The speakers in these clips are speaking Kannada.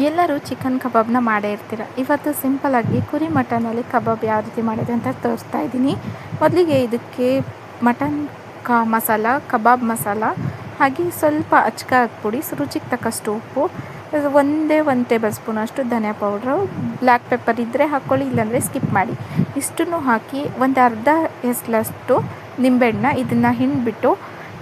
ಎಲ್ಲರೂ ಚಿಕನ್ ಕಬಾಬ್ನ ಮಾಡೇ ಇರ್ತೀರ. ಇವತ್ತು ಸಿಂಪಲ್ಲಾಗಿ ಕುರಿ ಮಟನಲ್ಲಿ ಕಬಾಬ್ ಯಾವ ರೀತಿ ಮಾಡೋದು ಅಂತ ತೋರಿಸ್ತಾ ಇದ್ದೀನಿ. ಮೊದಲಿಗೆ ಇದಕ್ಕೆ ಮಟನ್ ಮಸಾಲ, ಕಬಾಬ್ ಮಸಾಲ, ಹಾಗೆ ಸ್ವಲ್ಪ ಅಚ್ಕಾರದ ಪುಡಿ, ರುಚಿಗೆ ತಕ್ಕಷ್ಟು ಉಪ್ಪು, ಒಂದೇ 1 ಟೇಬಲ್ ಸ್ಪೂನಷ್ಟು ಧನಿಯಾ ಪೌಡ್ರು, ಬ್ಲ್ಯಾಕ್ ಪೆಪ್ಪರ್ ಇದ್ದರೆ ಹಾಕ್ಕೊಳ್ಳಿ, ಇಲ್ಲಾಂದರೆ ಸ್ಕಿಪ್ ಮಾಡಿ. ಇಷ್ಟನ್ನು ಹಾಕಿ ಒಂದು ಅರ್ಧ ಎಸ್ಲಷ್ಟು ನಿಂಬೆಹಣ್ಣ ಇದನ್ನು ಹಿಂಡಿಬಿಟ್ಟು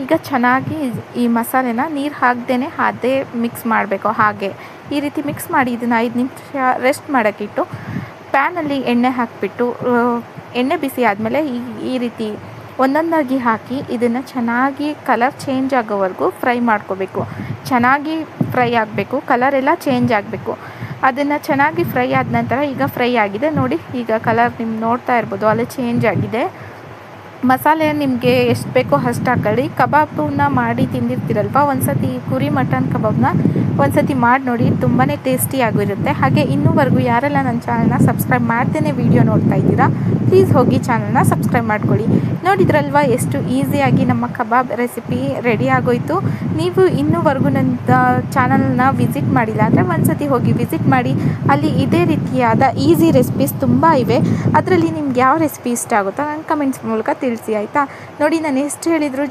ಈಗ ಚೆನ್ನಾಗಿ ಈ ಮಸಾಲೆನ ನೀರು ಹಾಕ್ದೇ ಅದೇ ಮಿಕ್ಸ್ ಮಾಡಬೇಕು. ಹಾಗೆ ಈ ರೀತಿ ಮಿಕ್ಸ್ ಮಾಡಿ ಇದನ್ನು 5 ನಿಮಿಷ ರೆಸ್ಟ್ ಮಾಡೋಕ್ಕಿಟ್ಟು ಪ್ಯಾನಲ್ಲಿ ಎಣ್ಣೆ ಹಾಕಿಬಿಟ್ಟು ಎಣ್ಣೆ ಬಿಸಿ ಆದಮೇಲೆ ಈ ರೀತಿ ಒಂದೊಂದಾಗಿ ಹಾಕಿ ಇದನ್ನು ಚೆನ್ನಾಗಿ ಕಲರ್ ಚೇಂಜ್ ಆಗೋವರೆಗೂ ಫ್ರೈ ಮಾಡ್ಕೋಬೇಕು. ಚೆನ್ನಾಗಿ ಫ್ರೈ ಆಗಬೇಕು, ಕಲರೆಲ್ಲ ಚೇಂಜ್ ಆಗಬೇಕು. ಅದನ್ನು ಚೆನ್ನಾಗಿ ಫ್ರೈ ಆದ ನಂತರ ಈಗ ಫ್ರೈ ಆಗಿದೆ ನೋಡಿ, ಈಗ ಕಲರ್ ನಿಮ್ಗೆ ನೋಡ್ತಾ ಇರ್ಬೋದು ಅಲ್ಲಿ ಚೇಂಜ್ ಆಗಿದೆ. ಮಸಾಲೆ ನಿಮಗೆ ಎಷ್ಟು ಬೇಕೋ ಅಷ್ಟು ಹಾಕೊಳ್ಳಿ. ಕಬಾಬನ್ನ ಮಾಡಿ ತಿಂದಿರ್ತೀರಲ್ವ, ಒಂದು ಸತಿ ಕುರಿ ಮಟನ್ ಕಬಾಬ್ನ ಒಂದು ಸತಿ ಮಾಡಿ ನೋಡಿ, ತುಂಬಾ ಟೇಸ್ಟಿಯಾಗಿರುತ್ತೆ. ಹಾಗೆ ಇನ್ನೂವರೆಗೂ ಯಾರೆಲ್ಲ ನನ್ನ ಚಾನಲ್ನ ಸಬ್ಸ್ಕ್ರೈಬ್ ಮಾಡ್ದೇ ವಿಡಿಯೋ ನೋಡ್ತಾ ಇದ್ದೀರಾ, ಪ್ಲೀಸ್ ಹೋಗಿ ಚಾನಲ್ನ ಸಬ್ಸ್ಕ್ರೈಬ್ ಮಾಡ್ಕೊಳ್ಳಿ. ನೋಡಿದ್ರಲ್ವ ಎಷ್ಟು ಈಸಿಯಾಗಿ ನಮ್ಮ ಕಬಾಬ್ ರೆಸಿಪಿ ರೆಡಿ ಆಗೋಯಿತು. ನೀವು ಇನ್ನೂವರೆಗೂ ನನ್ನ ಚಾನಲ್ನ ವಿಸಿಟ್ ಮಾಡಿಲ್ಲ ಅಂದರೆ ಒಂದು ಸತಿ ಹೋಗಿ ವಿಸಿಟ್ ಮಾಡಿ. ಅಲ್ಲಿ ಇದೇ ರೀತಿಯಾದ ಈಸಿ ರೆಸಿಪೀಸ್ ತುಂಬ ಇವೆ. ಅದರಲ್ಲಿ ನಿಮ್ಗೆ ಯಾವ ರೆಸಿಪಿ ಇಷ್ಟ ಆಗುತ್ತೋ ನನ್ನ ಕಮೆಂಟ್ಸ್ ಮೂಲಕ ತಿಳಿಸಿ, ಆಯಿತಾ. ನೋಡಿ, ನಾನು ಎಷ್ಟು ಹೇಳಿದ್ರು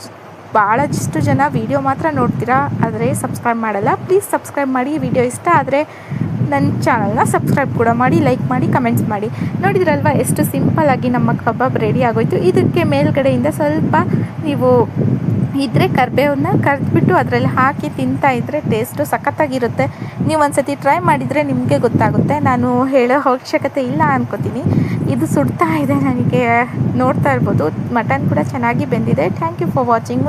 ಭಾಳಷ್ಟು ಜನ ವೀಡಿಯೋ ಮಾತ್ರ ನೋಡ್ತೀರಾ, ಆದರೆ ಸಬ್ಸ್ಕ್ರೈಬ್ ಮಾಡಲ್ಲ. ಪ್ಲೀಸ್ ಸಬ್ಸ್ಕ್ರೈಬ್ ಮಾಡಿ. ವಿಡಿಯೋ ಇಷ್ಟ ಆದರೆ ನನ್ನ ಚಾನಲ್ನ ಸಬ್ಸ್ಕ್ರೈಬ್ ಕೂಡ ಮಾಡಿ, ಲೈಕ್ ಮಾಡಿ, ಕಮೆಂಟ್ಸ್ ಮಾಡಿ. ನೋಡಿದ್ರಲ್ವ ಎಷ್ಟು ಸಿಂಪಲ್ಲಾಗಿ ನಮ್ಮ ಕಬಾಬ್ ರೆಡಿ ಆಗೋಯಿತು. ಇದಕ್ಕೆ ಮೇಲ್ಗಡೆಯಿಂದ ಸ್ವಲ್ಪ ನೀವು ಇದ್ದರೆ ಕರಿಬೇವನ್ನ ಕರೆದ್ಬಿಟ್ಟು ಅದರಲ್ಲಿ ಹಾಕಿ ತಿಂತಾ ಇದ್ದರೆ ಟೇಸ್ಟು ಸಖತ್ತಾಗಿರುತ್ತೆ. ನೀವು ಒಂದು ಸತಿ ಟ್ರೈ ಮಾಡಿದರೆ ನಿಮಗೆ ಗೊತ್ತಾಗುತ್ತೆ. ನಾನು ಹೇಳೋ ಅವಶ್ಯಕತೆ ಇಲ್ಲ ಅನ್ಕೋತೀನಿ. ಇದು ಸುಡ್ತಾ ಇದೆ ನನಗೆ, ನೋಡ್ತಾ ಇರ್ಬೋದು. ಮಟನ್ ಕೂಡ ಚೆನ್ನಾಗಿ ಬೆಂದಿದೆ. Thank you for watching.